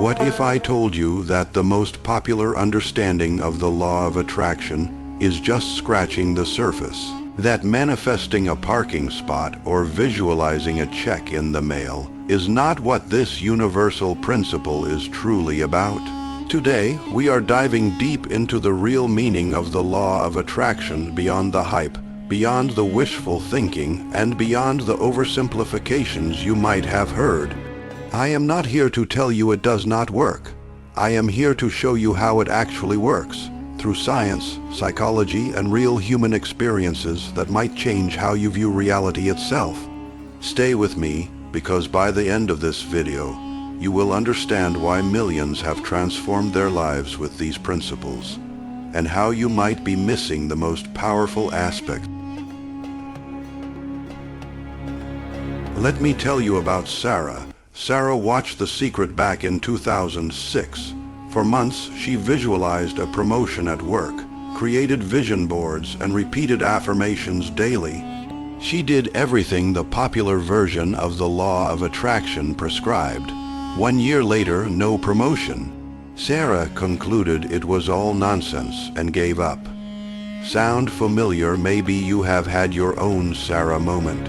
What if I told you that the most popular understanding of the law of attraction is just scratching the surface? That manifesting a parking spot or visualizing a check in the mail is not what this universal principle is truly about. Today, we are diving deep into the real meaning of the law of attraction beyond the hype, beyond the wishful thinking, and beyond the oversimplifications you might have heard. I am not here to tell you it does not work. I am here to show you how it actually works, through science, psychology, and real human experiences that might change how you view reality itself. Stay with me, because by the end of this video, you will understand why millions have transformed their lives with these principles, and how you might be missing the most powerful aspect. Let me tell you about Sarah. Sarah watched The Secret back in 2006. For months, she visualized a promotion at work, created vision boards, and repeated affirmations daily. She did everything the popular version of the law of attraction prescribed. 1 year later, no promotion. Sarah concluded it was all nonsense and gave up. Sound familiar? Maybe you have had your own Sarah moment.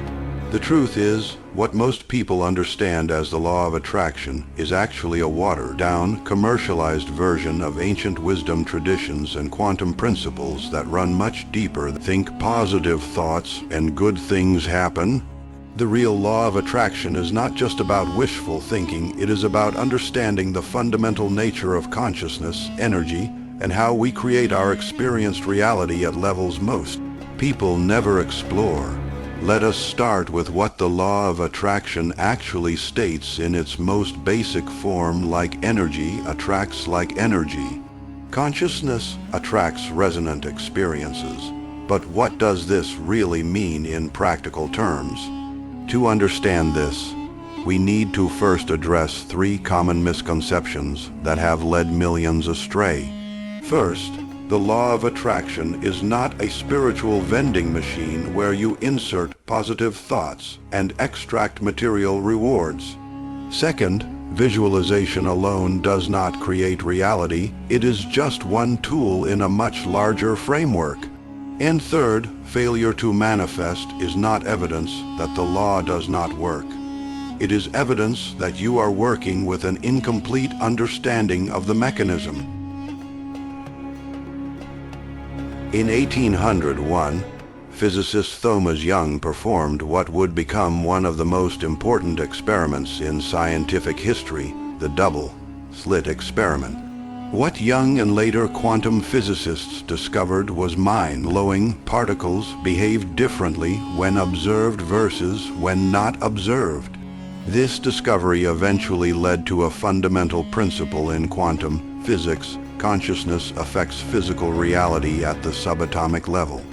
The truth is, what most people understand as the law of attraction is actually a watered-down, commercialized version of ancient wisdom traditions and quantum principles that run much deeper. Think positive thoughts and good things happen. The real law of attraction is not just about wishful thinking, it is about understanding the fundamental nature of consciousness, energy, and how we create our experienced reality at levels most people never explore. Let us start with what the law of attraction actually states in its most basic form. Like energy attracts like energy. Consciousness attracts resonant experiences. But what does this really mean in practical terms? To understand this, we need to first address 3 common misconceptions that have led millions astray. First, the law of attraction is not a spiritual vending machine where you insert positive thoughts and extract material rewards. Second, visualization alone does not create reality. It is just one tool in a much larger framework. And third, failure to manifest is not evidence that the law does not work. It is evidence that you are working with an incomplete understanding of the mechanism. In 1801, physicist Thomas Young performed what would become one of the most important experiments in scientific history, the double-slit experiment. What Young and later quantum physicists discovered was mind-blowing. Particles behaved differently when observed versus when not observed. This discovery eventually led to a fundamental principle in quantum physics. Consciousness affects physical reality at the subatomic level.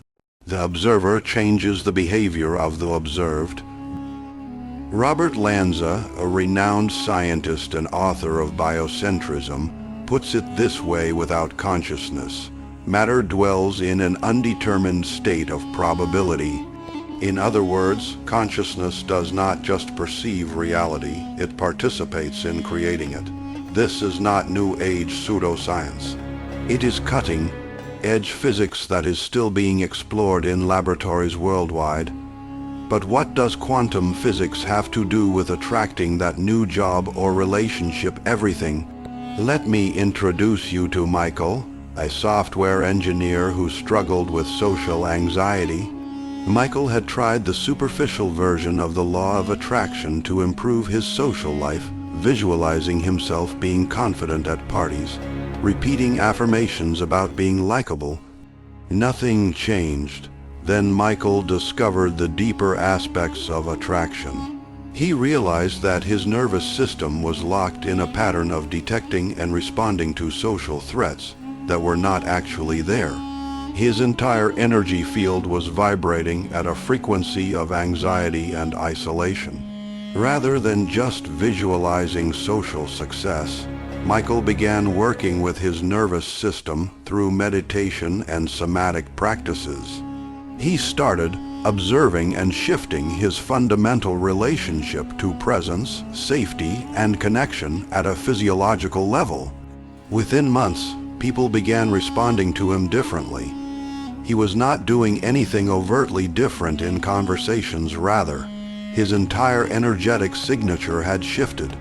The observer changes the behavior of the observed. Robert Lanza, a renowned scientist and author of Biocentrism, puts it this way: without consciousness, matter dwells in an undetermined state of probability. In other words, consciousness does not just perceive reality, it participates in creating it. This is not New Age pseudoscience. It is cutting-edge physics that is still being explored in laboratories worldwide. But what does quantum physics have to do with attracting that new job or relationship? Everything. Let me introduce you to Michael, a software engineer who struggled with social anxiety. Michael had tried the superficial version of the law of attraction to improve his social life, visualizing himself being confident at parties, repeating affirmations about being likable. Nothing changed. Then Michael discovered the deeper aspects of attraction. He realized that his nervous system was locked in a pattern of detecting and responding to social threats that were not actually there. His entire energy field was vibrating at a frequency of anxiety and isolation. Rather than just visualizing social success, Michael began working with his nervous system through meditation and somatic practices. He started observing and shifting his fundamental relationship to presence, safety, and connection at a physiological level. Within months, people began responding to him differently. He was not doing anything overtly different in conversations, rather, his entire energetic signature had shifted.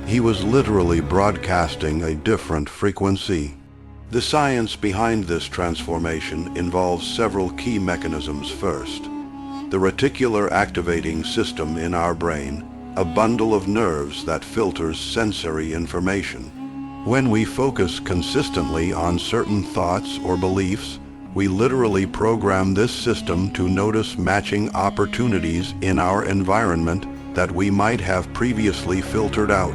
He was literally broadcasting a different frequency. The science behind this transformation involves several key mechanisms. First, the reticular activating system in our brain, a bundle of nerves that filters sensory information. When we focus consistently on certain thoughts or beliefs, we literally program this system to notice matching opportunities in our environment that we might have previously filtered out.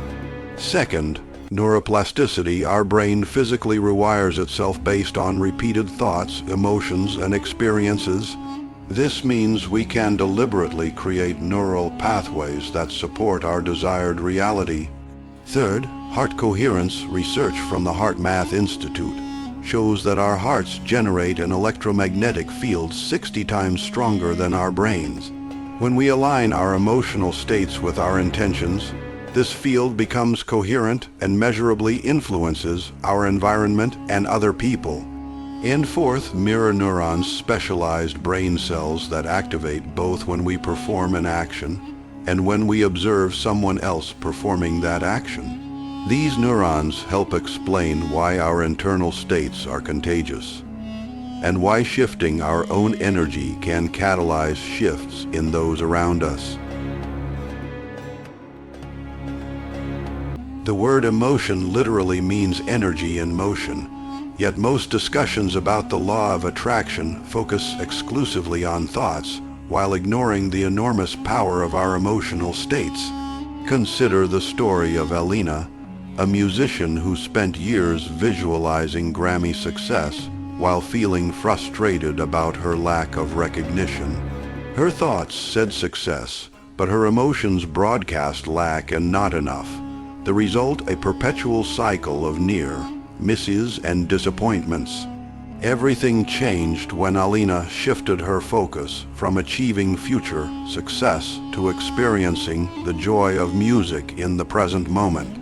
Second, neuroplasticity. Our brain physically rewires itself based on repeated thoughts, emotions, and experiences. This means we can deliberately create neural pathways that support our desired reality. Third, heart coherence. Research from the HeartMath Institute shows that our hearts generate an electromagnetic field 60 times stronger than our brains. When we align our emotional states with our intentions, this field becomes coherent and measurably influences our environment and other people. And fourth, mirror neurons, specialized brain cells that activate both when we perform an action and when we observe someone else performing that action. These neurons help explain why our internal states are contagious, and why shifting our own energy can catalyze shifts in those around us. The word emotion literally means energy in motion, yet most discussions about the law of attraction focus exclusively on thoughts, while ignoring the enormous power of our emotional states. Consider the story of Lynne, a musician who spent years visualizing Grammy success while feeling frustrated about her lack of recognition. Her thoughts said success, but her emotions broadcast lack and not enough. The result, a perpetual cycle of near misses and disappointments. Everything changed when Lynne shifted her focus from achieving future success to experiencing the joy of music in the present moment.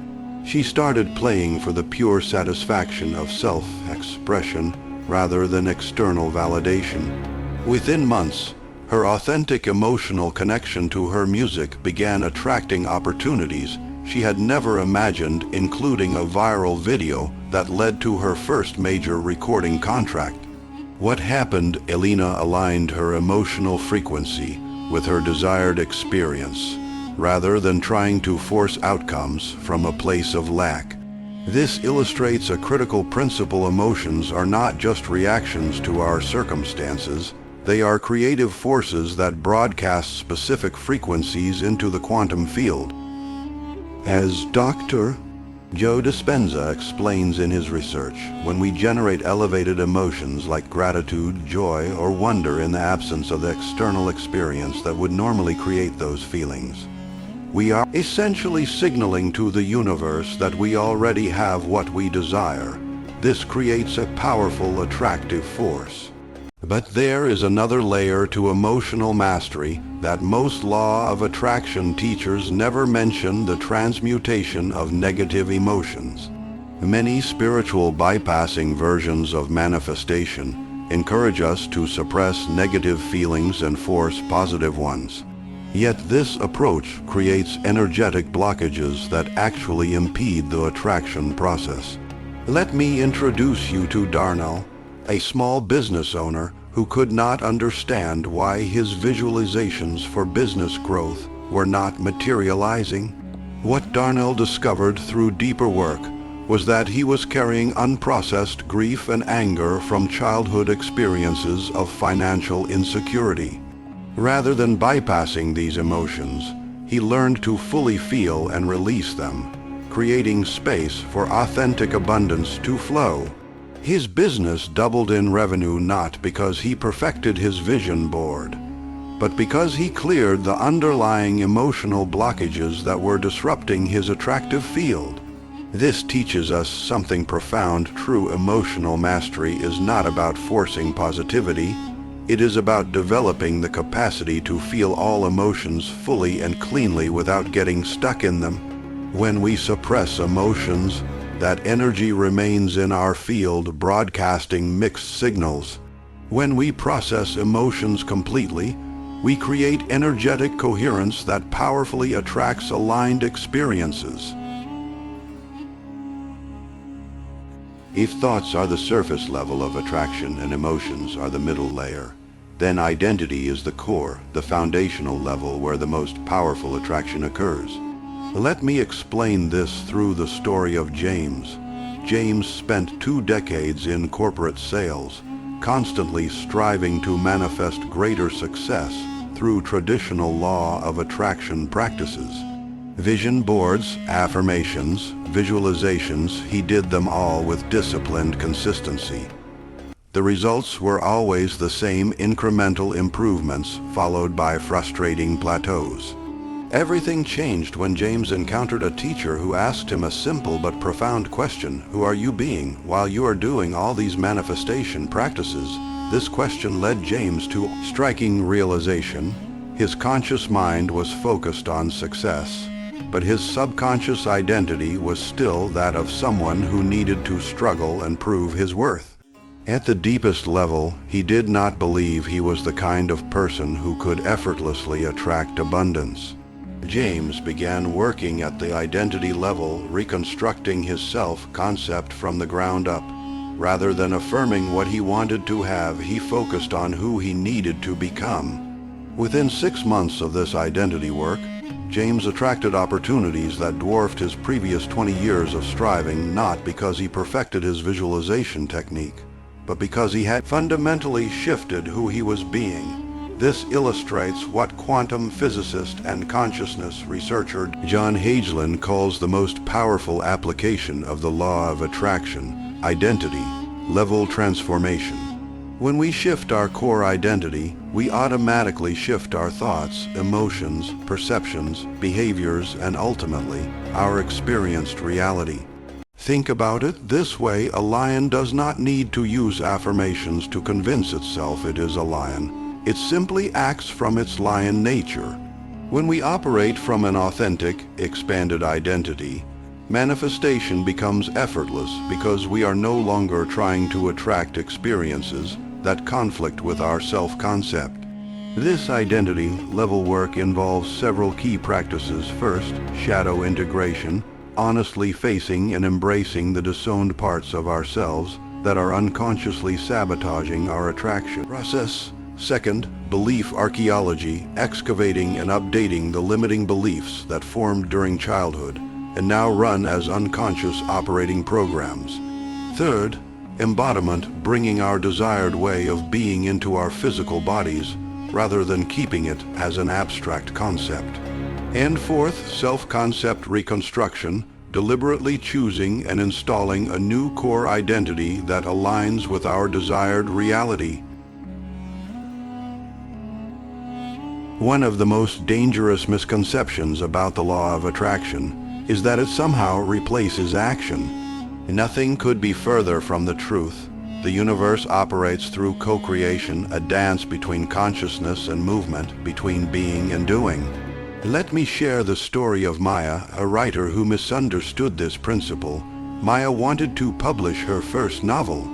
She started playing for the pure satisfaction of self-expression rather than external validation. Within months, her authentic emotional connection to her music began attracting opportunities she had never imagined, including a viral video that led to her first major recording contract. What happened? Lynne aligned her emotional frequency with her desired experience, rather than trying to force outcomes from a place of lack. This illustrates a critical principle: emotions are not just reactions to our circumstances, they are creative forces that broadcast specific frequencies into the quantum field. As Dr. Joe Dispenza explains in his research, when we generate elevated emotions like gratitude, joy, or wonder in the absence of the external experience that would normally create those feelings, we are essentially signaling to the universe that we already have what we desire. This creates a powerful, attractive force. But there is another layer to emotional mastery that most law of attraction teachers never mention: the transmutation of negative emotions. Many spiritual bypassing versions of manifestation encourage us to suppress negative feelings and force positive ones. Yet this approach creates energetic blockages that actually impede the attraction process. Let me introduce you to Darnell, a small business owner who could not understand why his visualizations for business growth were not materializing. What Darnell discovered through deeper work was that he was carrying unprocessed grief and anger from childhood experiences of financial insecurity. Rather than bypassing these emotions, he learned to fully feel and release them, creating space for authentic abundance to flow. His business doubled in revenue not because he perfected his vision board, but because he cleared the underlying emotional blockages that were disrupting his attractive field. This teaches us something profound: true emotional mastery is not about forcing positivity, It is about developing the capacity to feel all emotions fully and cleanly without getting stuck in them. When we suppress emotions, that energy remains in our field, broadcasting mixed signals. When we process emotions completely, we create energetic coherence that powerfully attracts aligned experiences. If thoughts are the surface level of attraction and emotions are the middle layer, then identity is the core, the foundational level where the most powerful attraction occurs. Let me explain this through the story of James. James spent 2 decades in corporate sales, constantly striving to manifest greater success through traditional law of attraction practices. Vision boards, affirmations, visualizations, he did them all with disciplined consistency. The results were always the same: incremental improvements followed by frustrating plateaus. Everything changed when James encountered a teacher who asked him a simple but profound question: who are you being while you are doing all these manifestation practices? This question led James to a striking realization. His conscious mind was focused on success, but his subconscious identity was still that of someone who needed to struggle and prove his worth. At the deepest level, he did not believe he was the kind of person who could effortlessly attract abundance. James began working at the identity level, reconstructing his self-concept from the ground up. Rather than affirming what he wanted to have, he focused on who he needed to become. Within 6 months of this identity work, James attracted opportunities that dwarfed his previous 20 years of striving, not because he perfected his visualization technique, but because he had fundamentally shifted who he was being. This illustrates what quantum physicist and consciousness researcher John Hagelin calls the most powerful application of the law of attraction: identity level transformation. When we shift our core identity, we automatically shift our thoughts, emotions, perceptions, behaviors, and ultimately, our experienced reality. Think about it this way: a lion does not need to use affirmations to convince itself it is a lion. It simply acts from its lion nature. When we operate from an authentic, expanded identity, manifestation becomes effortless because we are no longer trying to attract experiences that conflict with our self-concept. This identity level work involves several key practices. First, shadow integration, honestly facing and embracing the disowned parts of ourselves that are unconsciously sabotaging our attraction process. Second, belief archaeology, excavating and updating the limiting beliefs that formed during childhood and now run as unconscious operating programs. Third, embodiment, bringing our desired way of being into our physical bodies rather than keeping it as an abstract concept. And fourth, self-concept reconstruction, deliberately choosing and installing a new core identity that aligns with our desired reality. One of the most dangerous misconceptions about the law of attraction is that it somehow replaces action. Nothing could be further from the truth. The universe operates through co-creation, a dance between consciousness and movement, between being and doing. Let me share the story of Maya, a writer who misunderstood this principle. Maya wanted to publish her first novel.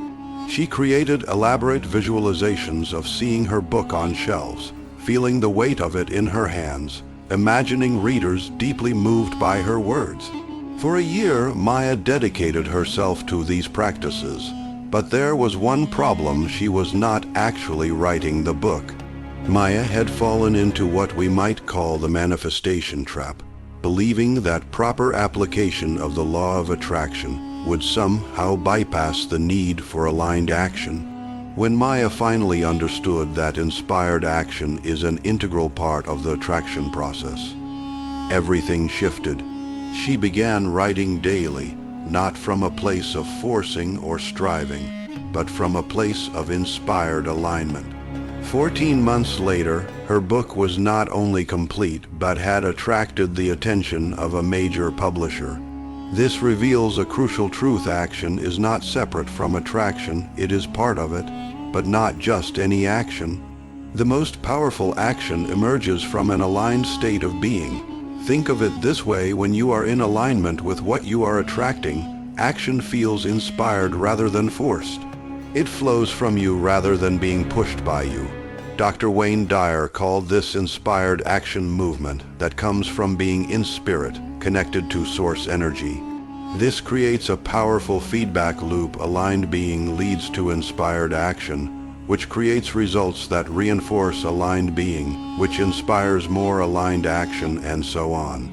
She created elaborate visualizations of seeing her book on shelves, feeling the weight of it in her hands, imagining readers deeply moved by her words. For a year, Maya dedicated herself to these practices, but there was one problem: she was not actually writing the book. Maya had fallen into what we might call the manifestation trap, believing that proper application of the law of attraction would somehow bypass the need for aligned action. When Maya finally understood that inspired action is an integral part of the attraction process, everything shifted. She began writing daily, not from a place of forcing or striving, but from a place of inspired alignment. 14 months later, her book was not only complete, but had attracted the attention of a major publisher. This reveals a crucial truth: action is not separate from attraction, it is part of it. but not just any action. The most powerful action emerges from an aligned state of being. Think of it this way: when you are in alignment with what you are attracting, action feels inspired rather than forced. It flows from you rather than being pushed by you. Dr. Wayne Dyer called this inspired action movement that comes from being in spirit, connected to source energy. This creates a powerful feedback loop. Aligned being leads to inspired action, which creates results that reinforce aligned being, which inspires more aligned action, and so on.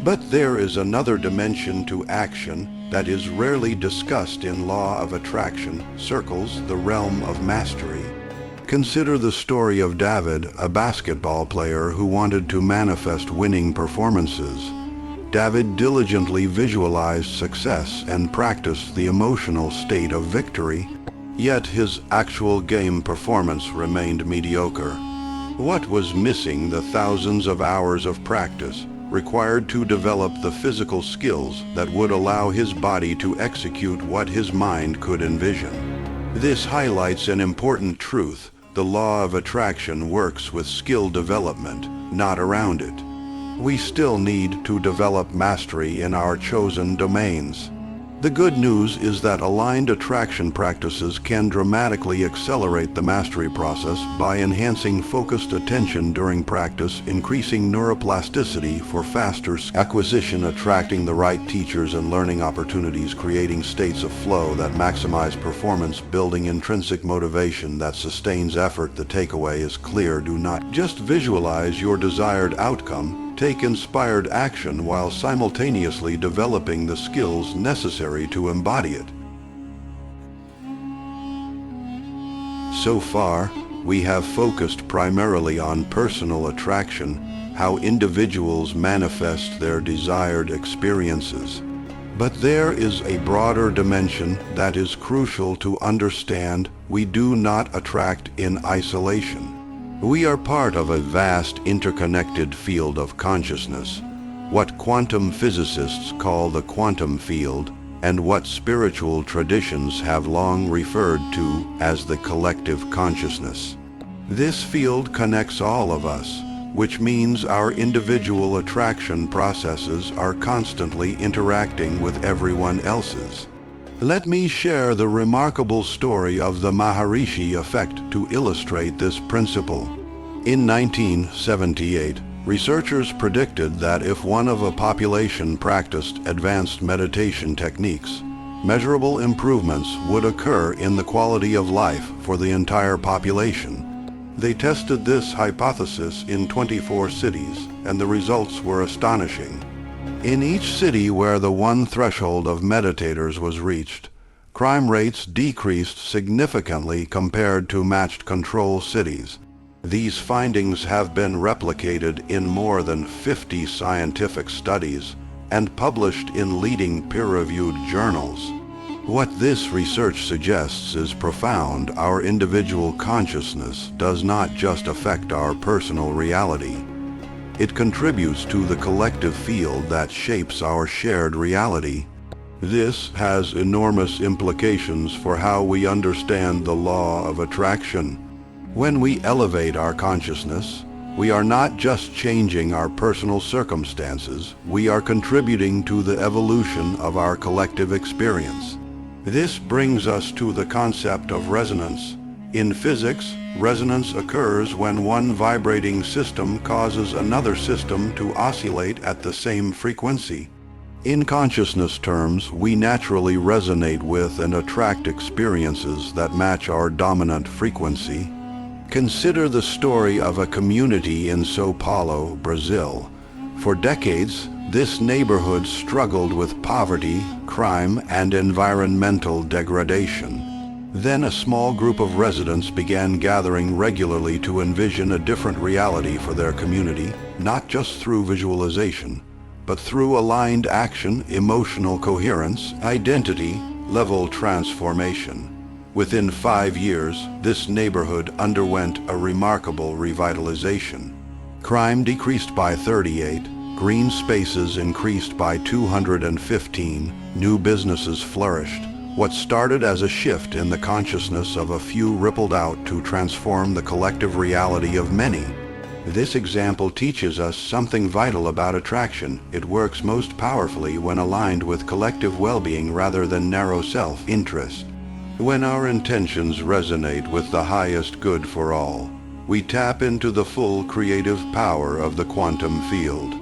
But there is another dimension to action that is rarely discussed in law of attraction circles, the realm of mastery. Consider the story of David, a basketball player who wanted to manifest winning performances. David diligently visualized success and practiced the emotional state of victory, yet his actual game performance remained mediocre. What was missing? The thousands of hours of practice required to develop the physical skills that would allow his body to execute what his mind could envision. This highlights an important truth: the law of attraction works with skill development, not around it. We still need to develop mastery in our chosen domains. The good news is that aligned attraction practices can dramatically accelerate the mastery process by enhancing focused attention during practice, increasing neuroplasticity for faster acquisition, attracting the right teachers and learning opportunities, creating states of flow that maximize performance, building intrinsic motivation that sustains effort. The takeaway is clear: do not just visualize your desired outcome. Take inspired action while simultaneously developing the skills necessary to embody it. So far, we have focused primarily on personal attraction, how individuals manifest their desired experiences. But there is a broader dimension that is crucial to understand. We do not attract in isolation. We are part of a vast interconnected field of consciousness, what quantum physicists call the quantum field, and what spiritual traditions have long referred to as the collective consciousness. This field connects all of us, which means our individual attraction processes are constantly interacting with everyone else's. Let me share the remarkable story of the Maharishi effect to illustrate this principle. In 1978, researchers predicted that if one of a population practiced advanced meditation techniques, measurable improvements would occur in the quality of life for the entire population. They tested this hypothesis in 24 cities, and the results were astonishing. In each city where the one threshold of meditators was reached, crime rates decreased significantly compared to matched control cities. These findings have been replicated in more than 50 scientific studies and published in leading peer-reviewed journals. What this research suggests is profound. Our individual consciousness does not just affect our personal reality. It contributes to the collective field that shapes our shared reality. This has enormous implications for how we understand the law of attraction. When we elevate our consciousness, we are not just changing our personal circumstances, we are contributing to the evolution of our collective experience. This brings us to the concept of resonance. In physics, resonance occurs when one vibrating system causes another system to oscillate at the same frequency. In consciousness terms, we naturally resonate with and attract experiences that match our dominant frequency. Consider the story of a community in São Paulo, Brazil. For decades, this neighborhood struggled with poverty, crime, and environmental degradation. Then a small group of residents began gathering regularly to envision a different reality for their community, not just through visualization, but through aligned action, emotional coherence, identity-level transformation. Within 5 years, this neighborhood underwent a remarkable revitalization. Crime decreased by 38, green spaces increased by 215, new businesses flourished, What started as a shift in the consciousness of a few rippled out to transform the collective reality of many. This example teaches us something vital about attraction. It works most powerfully when aligned with collective well-being rather than narrow self-interest. When our intentions resonate with the highest good for all, we tap into the full creative power of the quantum field.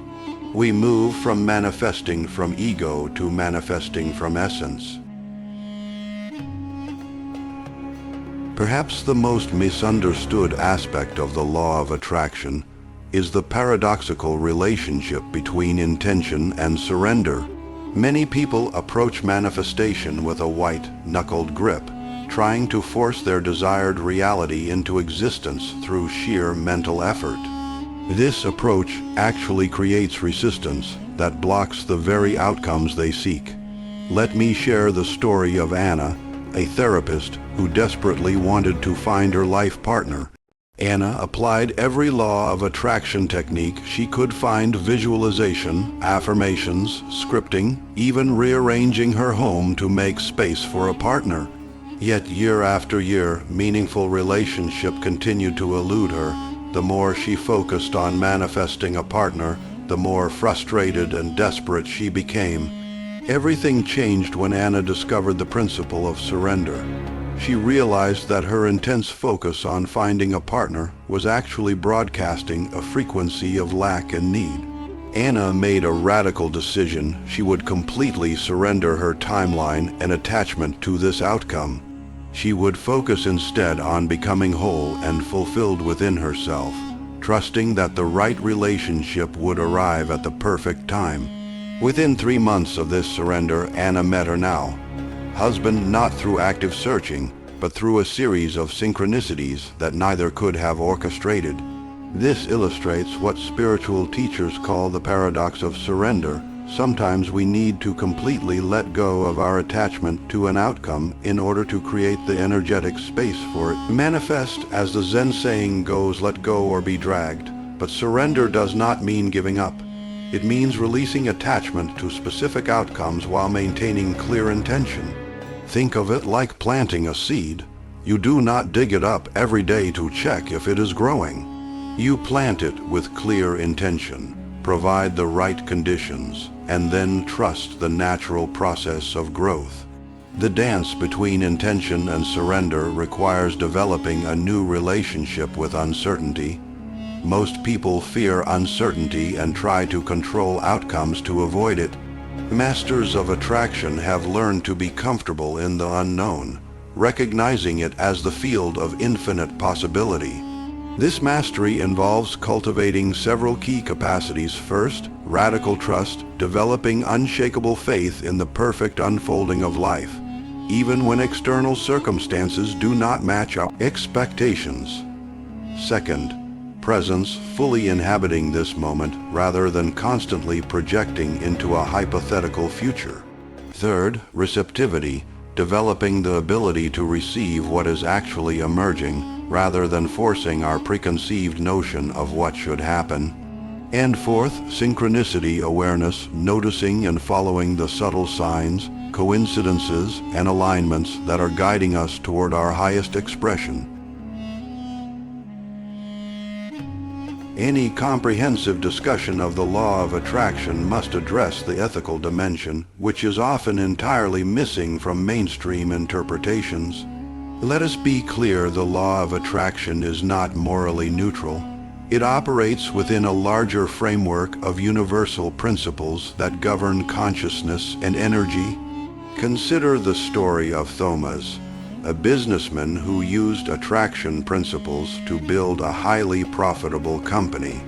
We move from manifesting from ego to manifesting from essence. Perhaps the most misunderstood aspect of the law of attraction is the paradoxical relationship between intention and surrender. Many people approach manifestation with a white-knuckled grip, trying to force their desired reality into existence through sheer mental effort. This approach actually creates resistance that blocks the very outcomes they seek. Let me share the story of Anna, a therapist who desperately wanted to find her life partner. Anna applied every law of attraction technique she could find: visualization, affirmations, scripting, even rearranging her home to make space for a partner. Yet year after year, meaningful relationship continued to elude her. The more she focused on manifesting a partner, the more frustrated and desperate she became. Everything changed when Anna discovered the principle of surrender. She realized that her intense focus on finding a partner was actually broadcasting a frequency of lack and need. Anna made a radical decision. She would completely surrender her timeline and attachment to this outcome. She would focus instead on becoming whole and fulfilled within herself, trusting that the right relationship would arrive at the perfect time. Within 3 months of this surrender, Anna met her now husband, not through active searching, but through a series of synchronicities that neither could have orchestrated. This illustrates what spiritual teachers call the paradox of surrender. Sometimes we need to completely let go of our attachment to an outcome in order to create the energetic space for it. Manifest, as the Zen saying goes, let go or be dragged. But surrender does not mean giving up. It means releasing attachment to specific outcomes while maintaining clear intention. Think of it like planting a seed. You do not dig it up every day to check if it is growing. You plant it with clear intention, provide the right conditions, and then trust the natural process of growth. The dance between intention and surrender requires developing a new relationship with uncertainty. Most people fear uncertainty and try to control outcomes to avoid it. Masters of attraction have learned to be comfortable in the unknown, recognizing it as the field of infinite possibility. This mastery involves cultivating several key capacities. First, radical trust, developing unshakable faith in the perfect unfolding of life, even when external circumstances do not match our expectations. Second, presence, fully inhabiting this moment rather than constantly projecting into a hypothetical future. Third, receptivity, developing the ability to receive what is actually emerging rather than forcing our preconceived notion of what should happen. And fourth, synchronicity awareness, noticing and following the subtle signs, coincidences, and alignments that are guiding us toward our highest expression. Any comprehensive discussion of the law of attraction must address the ethical dimension, which is often entirely missing from mainstream interpretations. Let us be clear, the law of attraction is not morally neutral. It operates within a larger framework of universal principles that govern consciousness and energy. Consider the story of Thomas, a businessman who used attraction principles to build a highly profitable company.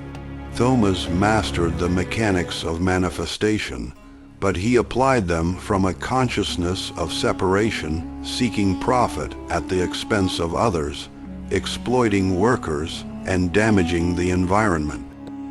Thomas mastered the mechanics of manifestation, but he applied them from a consciousness of separation, seeking profit at the expense of others, exploiting workers, and damaging the environment.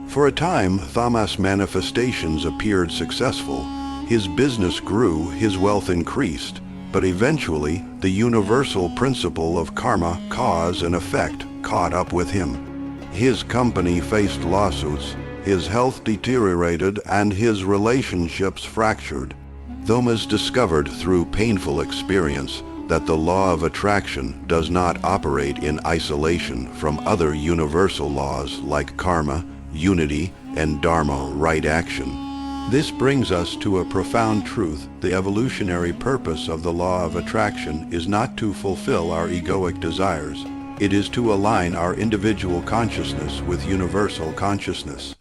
For a time, Thomas' manifestations appeared successful. His business grew, his wealth increased, but eventually the universal principle of karma, cause and effect, caught up with him. His company faced lawsuits, his health deteriorated, and his relationships fractured. Thomas discovered through painful experience that the law of attraction does not operate in isolation from other universal laws like karma, unity, and dharma, right action. This brings us to a profound truth. The evolutionary purpose of the law of attraction is not to fulfill our egoic desires. It is to align our individual consciousness with universal consciousness.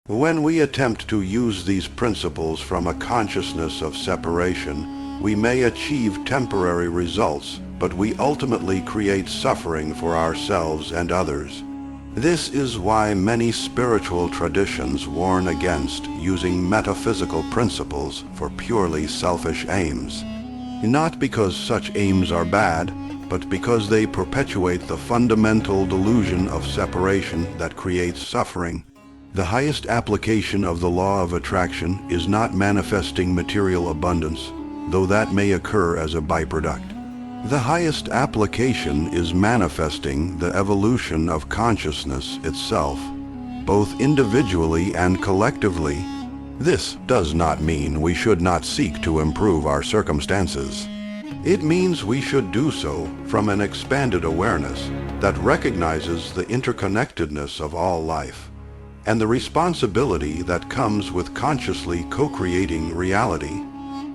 When we attempt to use these principles from a consciousness of separation, we may achieve temporary results, but we ultimately create suffering for ourselves and others. This is why many spiritual traditions warn against using metaphysical principles for purely selfish aims. Not because such aims are bad, but because they perpetuate the fundamental delusion of separation that creates suffering. The highest application of the law of attraction is not manifesting material abundance, though that may occur as a byproduct. The highest application is manifesting the evolution of consciousness itself, both individually and collectively. This does not mean we should not seek to improve our circumstances. It means we should do so from an expanded awareness that recognizes the interconnectedness of all life and the responsibility that comes with consciously co-creating reality.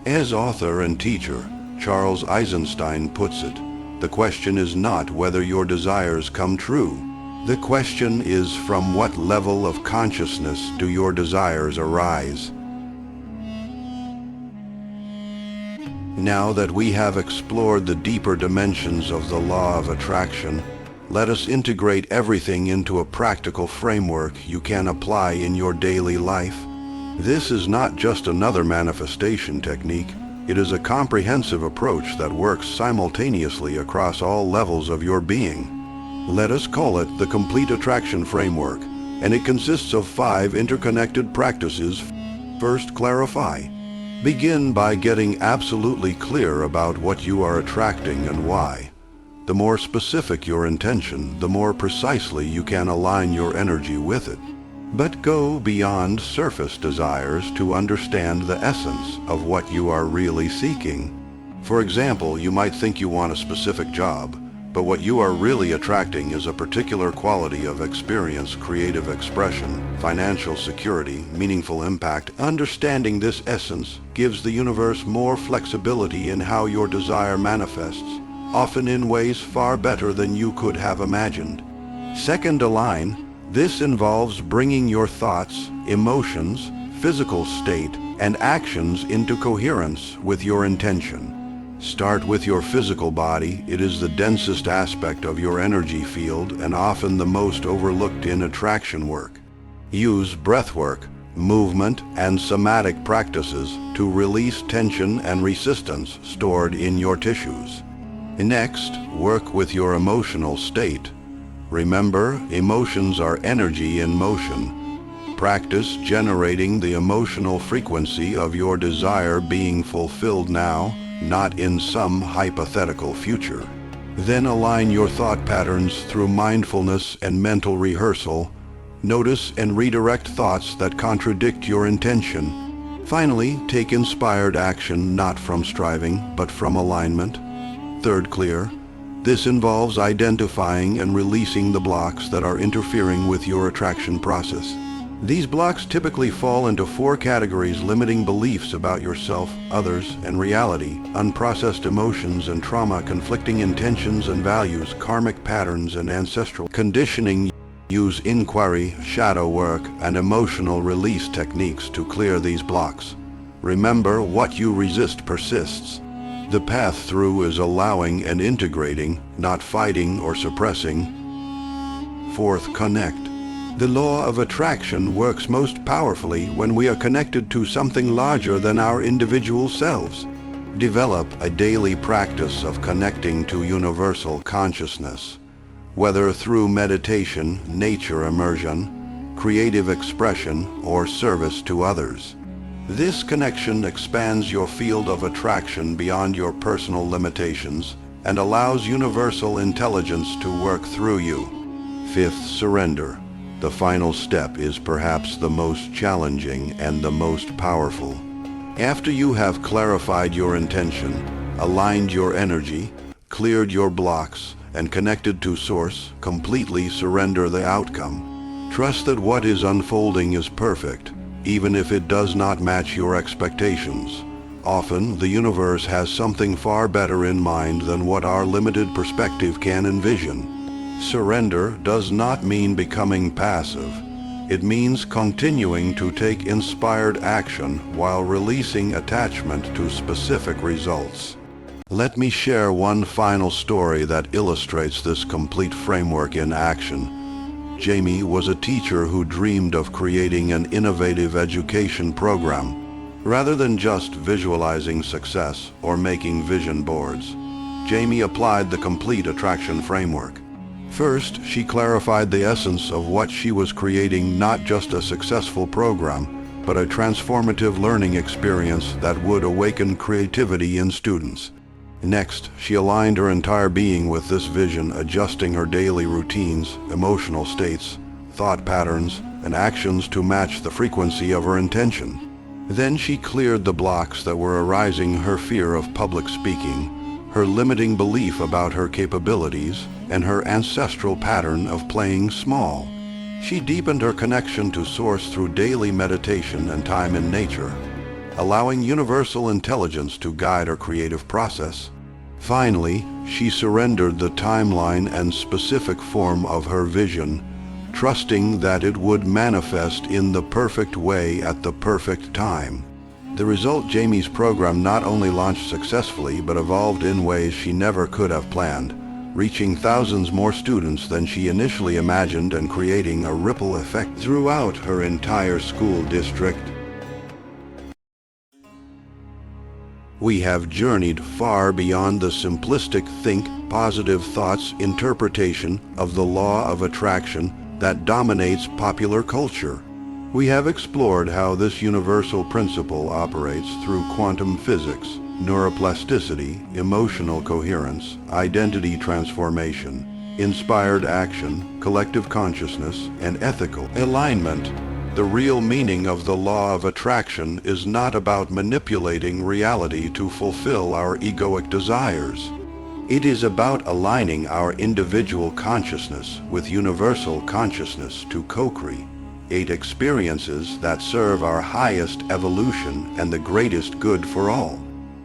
As author and teacher Charles Eisenstein puts it, the question is not whether your desires come true. The question is, from what level of consciousness do your desires arise? Now that we have explored the deeper dimensions of the law of attraction, let us integrate everything into a practical framework you can apply in your daily life. This is not just another manifestation technique. It is a comprehensive approach that works simultaneously across all levels of your being. Let us call it the Complete Attraction Framework, and it consists of 5 interconnected practices. First, clarify. Begin by getting absolutely clear about what you are attracting and why. The more specific your intention, the more precisely you can align your energy with it. But go beyond surface desires to understand the essence of what you are really seeking. For example, you might think you want a specific job, but what you are really attracting is a particular quality of experience, creative expression, financial security, meaningful impact. Understanding this essence gives the universe more flexibility in how your desire manifests, often in ways far better than you could have imagined. Second, align. This involves bringing your thoughts, emotions, physical state, and actions into coherence with your intention. Start with your physical body. It is the densest aspect of your energy field and often the most overlooked in attraction work. Use breath work, movement, and somatic practices to release tension and resistance stored in your tissues. Next, work with your emotional state. Remember, emotions are energy in motion. Practice generating the emotional frequency of your desire being fulfilled now, not in some hypothetical future. Then align your thought patterns through mindfulness and mental rehearsal. Notice and redirect thoughts that contradict your intention. Finally, take inspired action not from striving, but from alignment. Third, clear. This involves identifying and releasing the blocks that are interfering with your attraction process. These blocks typically fall into 4 categories: limiting beliefs about yourself, others, and reality, unprocessed emotions and trauma, conflicting intentions and values, karmic patterns, and ancestral conditioning. Use inquiry, shadow work, and emotional release techniques to clear these blocks. Remember, what you resist persists. The path through is allowing and integrating, not fighting or suppressing. Fourth, connect. The law of attraction works most powerfully when we are connected to something larger than our individual selves. Develop a daily practice of connecting to universal consciousness, whether through meditation, nature immersion, creative expression, or service to others. This connection expands your field of attraction beyond your personal limitations and allows universal intelligence to work through you. Fifth, surrender. The final step is perhaps the most challenging and the most powerful. After you have clarified your intention, aligned your energy, cleared your blocks, and connected to Source, completely surrender the outcome. Trust that what is unfolding is perfect, even if it does not match your expectations. Often, the universe has something far better in mind than what our limited perspective can envision. Surrender does not mean becoming passive. It means continuing to take inspired action while releasing attachment to specific results. Let me share one final story that illustrates this complete framework in action. Jamie was a teacher who dreamed of creating an innovative education program. Rather than just visualizing success or making vision boards, Jamie applied the complete attraction framework. First, she clarified the essence of what she was creating, not just a successful program, but a transformative learning experience that would awaken creativity in students. Next, she aligned her entire being with this vision, adjusting her daily routines, emotional states, thought patterns, and actions to match the frequency of her intention. Then she cleared the blocks that were arising: her fear of public speaking, her limiting belief about her capabilities, and her ancestral pattern of playing small. She deepened her connection to Source through daily meditation and time in nature, allowing universal intelligence to guide her creative process. Finally, she surrendered the timeline and specific form of her vision, trusting that it would manifest in the perfect way at the perfect time. The result: Jamie's program not only launched successfully, but evolved in ways she never could have planned, reaching thousands more students than she initially imagined and creating a ripple effect throughout her entire school district. We have journeyed far beyond the simplistic think, positive thoughts interpretation of the law of attraction that dominates popular culture. We have explored how this universal principle operates through quantum physics, neuroplasticity, emotional coherence, identity transformation, inspired action, collective consciousness, and ethical alignment. The real meaning of the law of attraction is not about manipulating reality to fulfill our egoic desires. It is about aligning our individual consciousness with universal consciousness to co-create experiences that serve our highest evolution and the greatest good for all.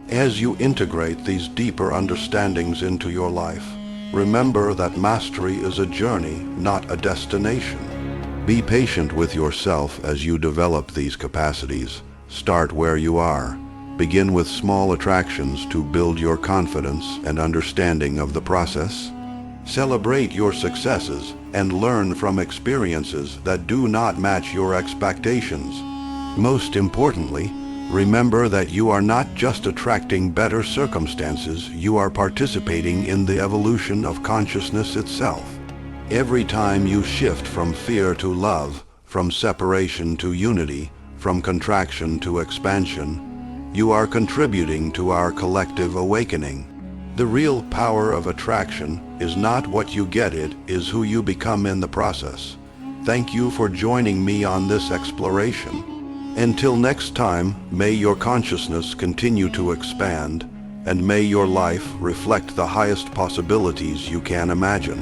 As you integrate these deeper understandings into your life, remember that mastery is a journey, not a destination. Be patient with yourself as you develop these capacities. Start where you are. Begin with small attractions to build your confidence and understanding of the process. Celebrate your successes and learn from experiences that do not match your expectations. Most importantly, remember that you are not just attracting better circumstances, you are participating in the evolution of consciousness itself. Every time you shift from fear to love, from separation to unity, from contraction to expansion, you are contributing to our collective awakening. The real power of attraction is not what you get, it is who you become in the process. Thank you for joining me on this exploration. Until next time, may your consciousness continue to expand, and may your life reflect the highest possibilities you can imagine.